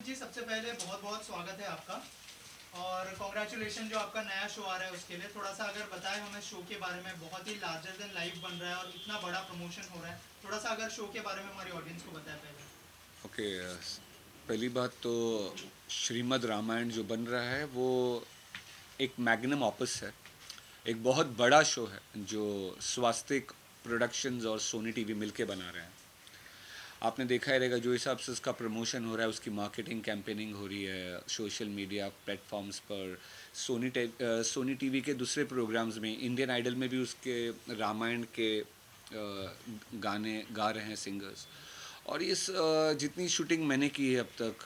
जी सबसे पहले बहुत बहुत स्वागत है आपका और कॉन्ग्रेचुलेशन जो आपका नया शो आ रहा है उसके लिए। थोड़ा सा अगर बताएं हमें शो के बारे में। बहुत ही लार्जर देन लाइफ बन रहा है और इतना बड़ा प्रमोशन हो रहा है। थोड़ा सा अगर शो के बारे में हमारी ऑडियंस को बताएं पहले। ओके। पहली बात तो श्रीमद् रामायण जो बन रहा है वो एक मैग्नम ऑपस है। एक बहुत बड़ा शो है जो स्वास्तिक प्रोडक्शंस और सोनी टीवी मिलके बना रहे हैं। आपने देखा ही रहेगा जो हिसाब से उसका प्रमोशन हो रहा है, उसकी मार्केटिंग कैंपेनिंग हो रही है सोशल मीडिया प्लेटफॉर्म्स पर। सोनी टीवी के दूसरे प्रोग्राम्स में, इंडियन आइडल में भी उसके रामायण के गाने गा रहे हैं सिंगर्स। और इस जितनी शूटिंग मैंने की है अब तक,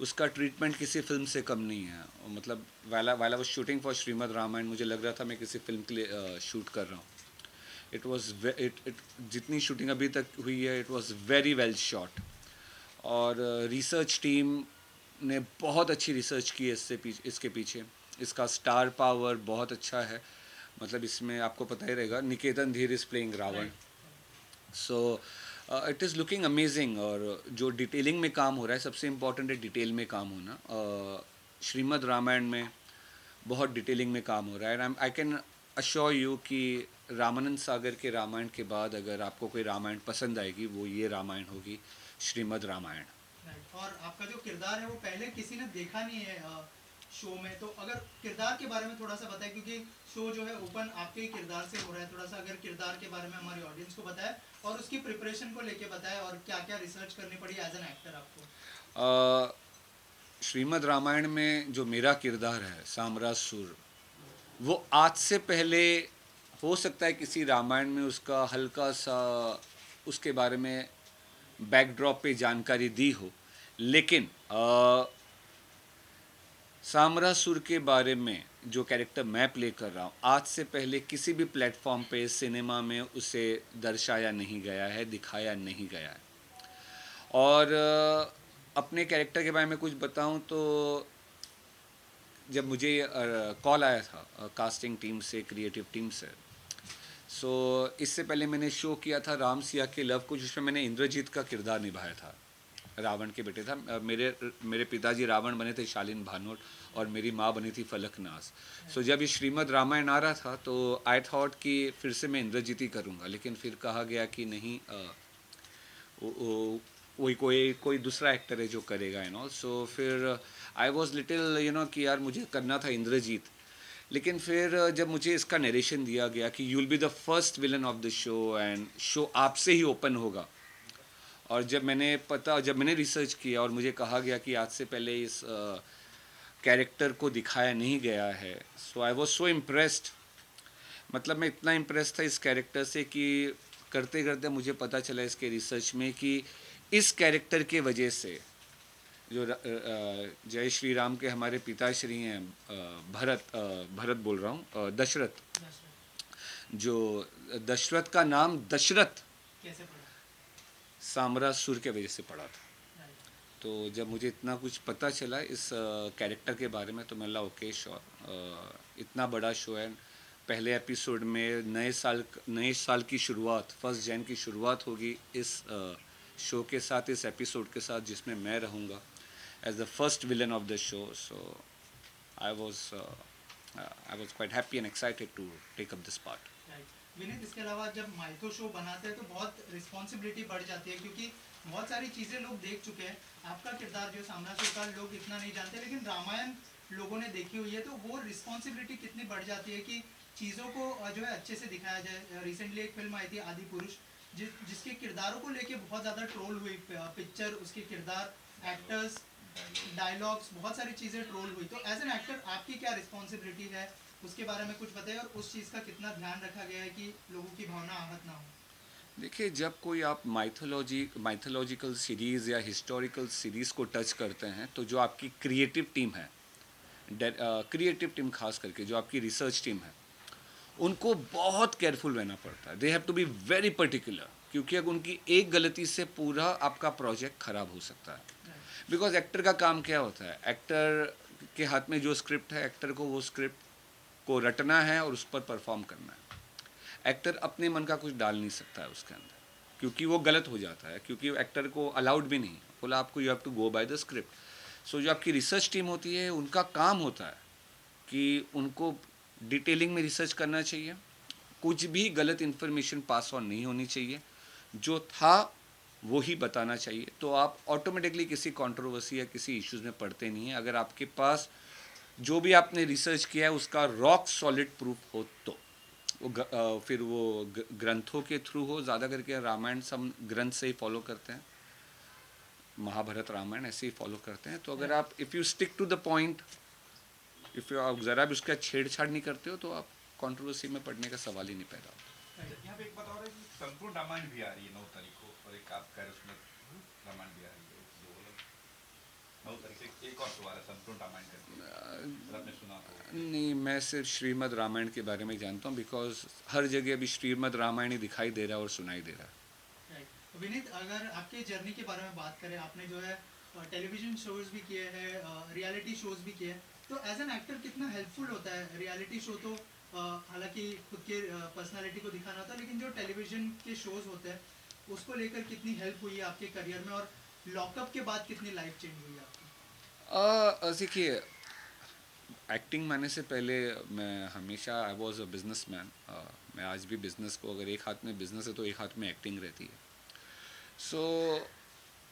उसका ट्रीटमेंट किसी फिल्म से कम नहीं है। मतलब वाला वाला वो शूटिंग फॉर श्रीमद् रामायण मुझे लग रहा था मैं किसी फिल्म के लिए शूट कर रहा हूँ। इट वॉज इट जितनी शूटिंग अभी तक हुई है it was very well shot. और रिसर्च टीम ने बहुत अच्छी रिसर्च की है इसके पीछे। इसका स्टार पावर बहुत अच्छा है। मतलब इसमें आपको पता ही रहेगा Niketan Dheer is playing Ravan. Right. So it is looking amazing. और जो डिटेलिंग में काम हो रहा है, सबसे इम्पॉर्टेंट है डिटेल में काम होना। श्रीमद् रामायण में बहुत डिटेलिंग में काम हो रहा है। And I can assure you कि रामानंद सागर के रामायण के बाद अगर आपको कोई रामायण पसंद आएगी वो ये रामायण होगी, श्रीमद् रामायण। राइट। और आपका जो किरदार है वो पहले किसी ने देखा नहीं है शो में। तो अगर किरदार के बारे में थोड़ा सा बताएं, क्योंकि शो जो है ओपन आपके ही किरदार से हो रहा है। थोड़ा सा अगर किरदार के बारे में हमारी ऑडियंस को बताएं और उसकी प्रिपरेशन को लेके बताएं और क्या क्या रिसर्च करनी पड़ी एज एन एक्टर आपको। श्रीमद् रामायण में जो मेरा किरदार है साम्रासुर, वो आज से पहले हो सकता है किसी रामायण में उसका हल्का सा उसके बारे में बैकड्रॉप पे जानकारी दी हो। लेकिन सामरासुर के बारे में जो कैरेक्टर मैं प्ले कर रहा हूँ, आज से पहले किसी भी प्लेटफॉर्म पे सिनेमा में उसे दर्शाया नहीं गया है, दिखाया नहीं गया है। और अपने कैरेक्टर के बारे में कुछ बताऊँ तो जब मुझे कॉल आया था कास्टिंग टीम से, क्रिएटिव टीम से, सो इससे पहले मैंने शो किया था राम सिया के लव कुश, जिसमें मैंने इंद्रजीत का किरदार निभाया था। रावण के बेटे था। मेरे पिताजी रावण बने थे शालीन भानोट और मेरी माँ बनी थी फलकनाज। सो जब ये श्रीमद् रामायण आ रहा था तो आई थॉट कि फिर से मैं इंद्रजीत ही करूँगा, लेकिन फिर कहा गया कि नहीं, वही कोई कोई दूसरा एक्टर है जो करेगा एंड ऑल। सो फिर आई वॉज लिटिल कि यार मुझे करना था इंद्रजीत। लेकिन फिर जब मुझे इसका नरेशन दिया गया कि you will be the first villain of the show and show आपसे ही ओपन होगा, और जब मैंने रिसर्च किया और मुझे कहा गया कि आज से पहले इस कैरेक्टर को दिखाया नहीं गया है, सो आई वॉज सो इम्प्रेस्ड। मतलब मैं इतना इम्प्रेस था इस कैरेक्टर से कि करते करते मुझे पता चला इसके रिसर्च में कि इस कैरेक्टर के वजह से जो जय श्री राम के हमारे पिताश्री हैं, भरत बोल रहा हूँ, दशरथ। जो दशरथ का नाम दशरथ कैसे पड़ा। साम्रासुर के वजह से पड़ा था। राइट। तो जब मुझे इतना कुछ पता चला इस कैरेक्टर के बारे में तो मैं ला ओके श्योर, इतना बड़ा शो है। पहले एपिसोड में नए साल की शुरुआत, 1 जनवरी की शुरुआत होगी इस शो के साथ, इस एपिसोड के साथ, जिसमें मैं रहूँगा as the first villain of the show. So I was I was quite happy and excited to take up this part. Right. Vineet, इसके अलावा जब माइथो शो बनाते हैं तो बहुत रिस्पॉन्सिबिलिटी बढ़ जाती है, क्योंकि बहुत सारी चीज़ें लोग देख चुके हैं। आपका किरदार जो सामरासुर का लोग इतना नहीं जानते, लेकिन रामायण लोगों ने देखी हुई है। तो वो रिस्पॉन्सिबिलिटी कितनी बढ़ जाती है कि चीज़ों को जो है अच्छे से दिखाया जाए। रिसेंटली एक फिल्म आई थी आदि पुरुष, जिसके किरदारों को लेके बहुत ज़्यादा ट्रोल हुई। पिक्चर, उसके किरदार, एक्टर्स, डायलॉग्स, बहुत सारी चीज़ें ट्रोल हुई। तो एज एन एक्टर आपकी क्या रिस्पॉन्सिबिलिटी है, उसके बारे में कुछ बताइए। और उस चीज़ का कितना ध्यान रखा गया है कि लोगों की भावना आहत ना हो। देखिए, जब कोई आप माइथोलॉजिकल सीरीज़ या हिस्टोरिकल सीरीज़ को टच करते हैं तो जो आपकी क्रिएटिव टीम है, क्रिएटिव टीम खास करके जो आपकी रिसर्च टीम है, उनको बहुत केयरफुल रहना पड़ता है। They have to be very particular, क्योंकि अगर उनकी एक गलती से पूरा आपका प्रोजेक्ट खराब हो सकता है। बिकॉज एक्टर का काम क्या होता है, एक्टर के हाथ में जो स्क्रिप्ट है, एक्टर को वो स्क्रिप्ट को रटना है और उस पर परफॉर्म करना है। एक्टर अपने मन का कुछ डाल नहीं सकता है उसके अंदर, क्योंकि वो गलत हो जाता है, क्योंकि एक्टर को अलाउड भी नहीं, बोला आपको you have to go by the script. So जो आपकी रिसर्च टीम होती है उनका काम होता है कि उनको डिटेलिंग में रिसर्च करना चाहिए, कुछ भी गलत इन्फॉर्मेशन पास ऑन नहीं होनी चाहिए, जो था वो ही बताना चाहिए। तो आप ऑटोमेटिकली किसी कंट्रोवर्सी या किसी इश्यूज में पड़ते नहीं हैं अगर आपके पास जो भी आपने रिसर्च किया है उसका रॉक सॉलिड प्रूफ हो तो। फिर वो ग्रंथों के थ्रू हो, ज़्यादा करके रामायण सब ग्रंथ से ही फॉलो करते हैं, महाभारत रामायण ऐसे ही फॉलो करते हैं। तो अगर आप if you stick to the point, if you आप ज़रा भी उसका छेड़छाड़ नहीं करते हो तो आप कंट्रोवर्सी में पड़ने का सवाल ही नहीं पैदा होता। यहाँ पे एक बात और है कि संपूर्ण रामायण भी आ रही है 9 तारीख को, और एक आप कह रहे उसमें रामायण भी आ रही है, जो 9 तारीख से एक और शो आ रहा है संपूर्ण रामायण करके, अगर आपने सुना हो। नहीं, मैं सिर्फ श्रीमद् रामायण के बारे में जानता हूँ, बिकॉज हर जगह अभी श्रीमद् रामायण ही दिखाई दे रहा है और सुनाई दे रहा है। राइट। विनीत, अगर आपके जर्नी के बारे में बात करें, आपने जो है टेलीविजन शोज भी किए हैं, रियलिटी शोज भी किए हैं, तो एज एन एक्टर कितना हेल्पफुल होता है? रियलिटी शो तो हालांकि खुद के पर्सनालिटी को दिखाना होता है, लेकिन जो टेलीविजन के शोज होते हैं उसको लेकर कितनी हेल्प हुई है आपके करियर में, और लॉकअप के बाद कितनी लाइफ चेंज हुई आपकी? देखिए, एक्टिंग माने से पहले मैं हमेशा I was a business man. मैं आज भी बिजनेस को, अगर एक हाथ में बिजनेस है तो एक हाथ में एक्टिंग रहती है। सो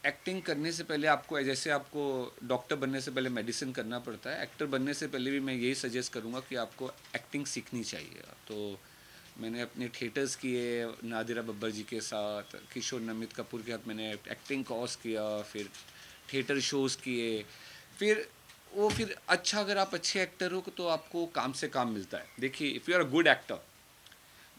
एक्टिंग करने से पहले आपको, जैसे आपको डॉक्टर बनने से पहले मेडिसिन करना पड़ता है, एक्टर बनने से पहले भी मैं यही सजेस्ट करूँगा कि आपको एक्टिंग सीखनी चाहिए। तो मैंने अपने थिएटर्स किए, नादिरा बब्बर जी के साथ, किशोर नमित कपूर के साथ मैंने एक्टिंग कोर्स किया, फिर थिएटर शोज़ किए, फिर अच्छा, अगर आप अच्छे एक्टर हो तो आपको काम से काम मिलता है। देखिए, if you are a good actor,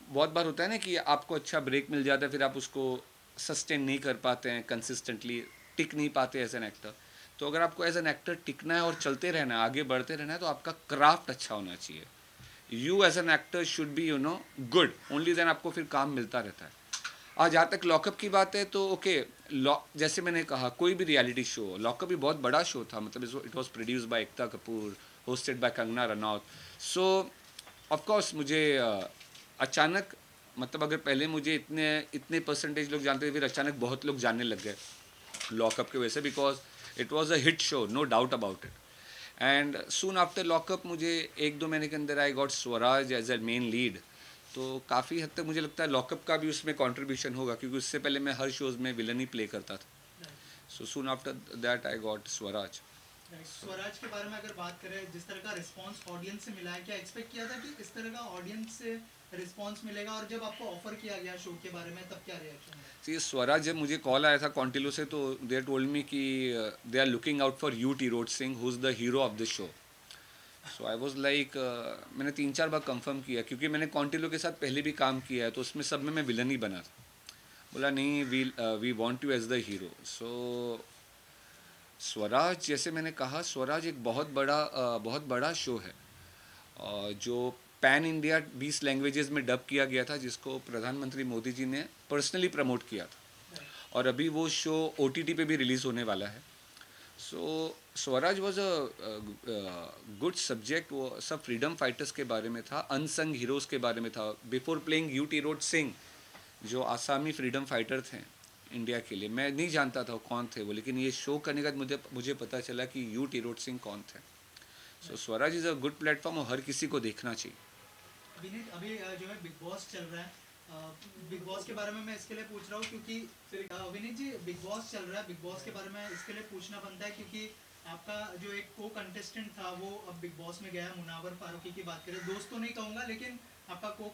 बहुत बार होता है ना कि आपको अच्छा ब्रेक मिल जाता है, फिर आप उसको सस्टेन नहीं कर पाते हैं, कंसिस्टेंटली टिक नहीं पाते एज एन एक्टर। तो अगर आपको एज एन एक्टर टिकना है और चलते रहना है, आगे बढ़ते रहना है, तो आपका क्राफ्ट अच्छा होना चाहिए। You as an actor should be good, only then आपको फिर काम मिलता रहता है। और जहाँ तक लॉकअप की बात है तो ओके, जैसे मैंने कहा, कोई भी रियलिटी शो, लॉकअप भी बहुत बड़ा शो था, मतलब it was produce by Ekta Kapoor, hosted by Kangana Ranaut. So of course मुझे अचानक, मतलब अगर पहले मुझे इतने इतने परसेंटेज लोग जानते थे, फिर अचानक बहुत लोग जानने लग गए लॉकअप के वजह से, because it was a hit show, no doubt about it. And soon after lockup मुझे 1-2 महीने के अंदर I got Swaraj as a main lead. तो काफ़ी हद तक मुझे लगता है लॉकअप का भी उसमें कंट्रीब्यूशन होगा, क्योंकि उससे पहले मैं हर शोज़ में विलन ही प्ले करता था। So soon after that I got Swaraj. Swaraj के बारे में अगर बात करें, जिस तरह का रिस्पांस ऑडियंस से मिला है, क्या एक्सपेक्ट किया था कि इस तरह का ऑडियंस से रिस्पांस मिलेगा? और जब आपको ऑफर किया गया शो के बारे में, तब क्या रिएक्शन है? सी स्वराज, जब मुझे कॉल आया था कॉन्टिलो से, तो दे टोल्ड मी कि they are looking out for you Tirot Singh, who is the hero of the show. So I was like, मैंने 3-4 बार कंफर्म किया, क्योंकि मैंने कॉन्टिलो के साथ पहले भी काम किया है, तो उसमें सब में मैं विलन ही बना था। बोला नहीं, we want you as the hero. So Swaraj, जैसे मैंने कहा, स्वराज एक बहुत बड़ा शो है, जो पैन इंडिया 20 लैंग्वेजेस में डब किया गया था, जिसको प्रधानमंत्री मोदी जी ने पर्सनली प्रमोट किया था, और अभी वो शो OTT पे भी रिलीज़ होने वाला है। So Swaraj was a good subject. वो सब फ्रीडम फाइटर्स के बारे में था, अनसंग हीरोज़ के बारे में था। Before playing you Tirot Singh, जो आसामी फ्रीडम फाइटर थे इंडिया के लिए, मैं नहीं जानता था कौन थे वो, लेकिन ये शो करने के बाद मुझे पता चला कि यू टिरोड सिंह कौन थे। So Swaraj is a good platform और हर किसी को देखना चाहिए। विनीत, अभी जो है बिग बॉस चल रहा है, बिग बॉस के बारे में मैं इसके लिए पूछ रहा हूँ क्योंकि विनीत जी, बिग बॉस चल रहा है, बिग बॉस के बारे में इसके लिए पूछना बनता है क्योंकि आपका जो एक को कंटेस्टेंट था वो अब बिग बॉस में गया है। मुनावर फारूकी की बात करें, दोस्त तो नहीं कहूँगा, लेकिन आपका को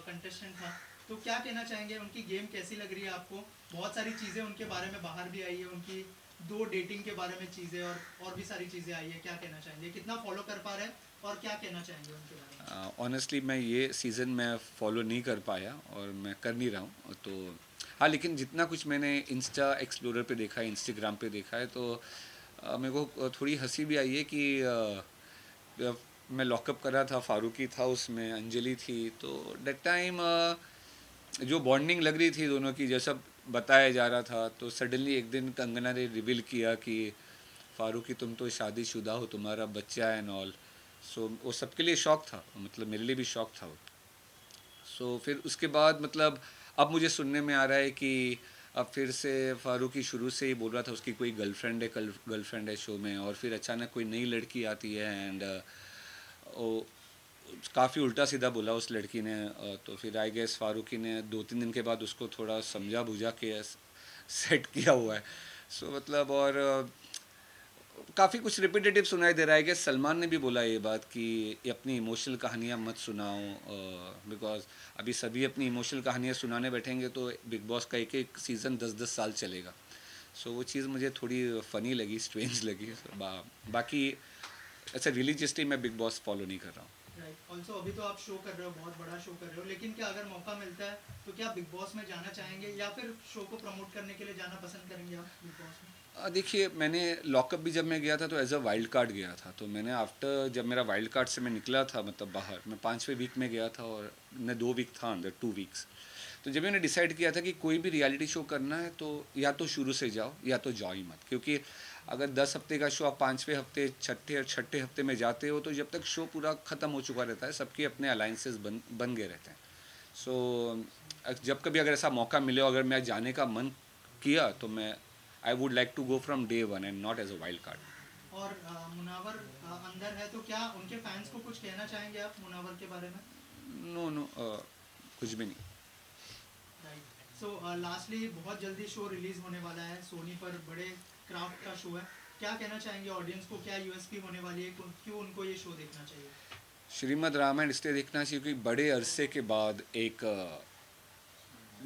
कंटेस्टेंट था, तो क्या कहना चाहेंगे? उनकी गेम कैसी लग रही है आपको? बहुत सारी चीज़ें उनके बारे में बाहर भी आई है, उनकी 2 डेटिंग के बारे में चीज़ें, और भी सारी चीज़ें आई है। क्या कहना चाहेंगे? कितना फॉलो कर पा रहे हैं और क्या कहना चाहेंगे उनके बारे में? ऑनेस्टली मैं ये सीज़न में फॉलो नहीं कर पाया और मैं कर नहीं रहा हूँ, तो हाँ, लेकिन जितना कुछ मैंने इंस्टा एक्सप्लोरर पे देखा है, इंस्टाग्राम पे देखा है, तो मेरे को थोड़ी हंसी भी आई है कि मैं लॉकअप कर रहा था, फारूकी था उसमें, अंजलि थी, तो दैट टाइम जो बॉन्डिंग लग रही थी दोनों की, जैसा बताया जा रहा था, तो सडनली एक दिन कंगना ने रिवील किया कि फारूकी तुम तो शादीशुदा हो, तुम्हारा बच्चा है एंड ऑल। सो वो सबके लिए शौक था, मतलब मेरे लिए भी शौक था वो। सो फिर उसके बाद, मतलब अब मुझे सुनने में आ रहा है कि अब फिर से फारूकी शुरू से ही बोल रहा था उसकी कोई गर्लफ्रेंड है शो में, और फिर अचानक कोई नई लड़की आती है एंड वो काफ़ी उल्टा सीधा बोला उस लड़की ने। तो फिर आई गेस फारूकी ने 2-3 दिन के बाद उसको थोड़ा समझा बुझा के सेट किया हुआ है। सो मतलब और काफ़ी कुछ रिपीटेटिव सुनाई दे रहा है कि सलमान ने भी बोला ये बात कि ये अपनी इमोशनल कहानियाँ मत सुनाओ, बिकॉज अभी सभी अपनी इमोशनल कहानियाँ सुनाने बैठेंगे तो बिग बॉस का एक एक सीज़न 10-10 साल चलेगा। सो वो चीज़ मुझे थोड़ी फ़नी लगी, स्ट्रेंज लगी। बाकी ऐसा रिलीजियसली मैं बिग बॉस फॉलो नहीं कर रहा हूँ। राइट। ऑल्सो अभी तो आप शो कर रहे हो, बहुत बड़ा शो कर रहे हो, लेकिन क्या अगर मौका मिलता है तो क्या बिग बॉस में जाना चाहेंगे या फिर शो को प्रमोट करने के लिए जाना पसंद करेंगे आप बिग बॉस में? देखिए मैंने लॉकअप भी जब मैं गया था तो एज अ वाइल्ड कार्ड गया था। तो मैंने आफ्टर जब मेरा वाइल्ड कार्ड से मैं निकला था, मतलब बाहर, मैं 5वें वीक में गया था और मैं 2 वीक था अंदर, 2 वीक्स। तो जब मैंने डिसाइड किया था कि कोई भी रियलिटी शो करना है तो या तो शुरू से जाओ या तो जाओ ही मत, क्योंकि अगर 10 हफ्ते का शो आप 5वें हफ्ते छठे हफ्ते में जाते हो तो जब तक शो पूरा ख़त्म हो चुका रहता है सबके अपने अलाइंसेस बन गए रहते हैं। सो जब कभी अगर ऐसा मौका मिले, अगर मैं जाने का मन किया तो मैं I would like to go from day one and not as a wild card. और मुनावर अंदर है तो क्या उनके फैंस को कुछ कहना चाहेंगे आप मुनावर के बारे में? नो कुछ भी नहीं। राइट। सो लास्टली बहुत जल्दी शो रिलीज होने वाला है सोनी पर, बड़े क्राफ्ट का शो है, क्या कहना चाहेंगे ऑडियंस को, क्या यूएसपी होने वाली है, क्यों उनको ये शो देखना चाहिए? श्रीमद् रामायण इसलिए देखना चाहिए क्योंकि बड़े अरसे के बाद एक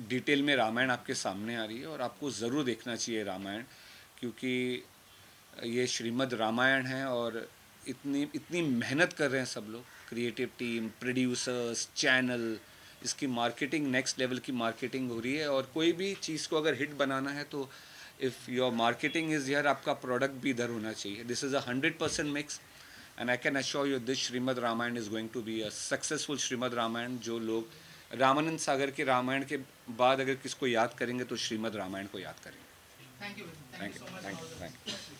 डिटेल में रामायण आपके सामने आ रही है और आपको ज़रूर देखना चाहिए रामायण, क्योंकि ये श्रीमद् रामायण है और इतनी इतनी मेहनत कर रहे हैं सब लोग, क्रिएटिव टीम, प्रोड्यूसर्स, चैनल, इसकी मार्केटिंग नेक्स्ट लेवल की मार्केटिंग हो रही है। और कोई भी चीज़ को अगर हिट बनाना है तो if your marketing is here, आपका प्रोडक्ट भी इधर होना चाहिए। This is a 100% mix and I can assure you this Shrimad Ramayan is going to be a successful Shrimad Ramayan. जो लोग रामानंद सागर के रामायण के बाद अगर किसको याद करेंगे तो श्रीमद् रामायण को याद करेंगे। Thank you thank so you, much. Thank you, thank you.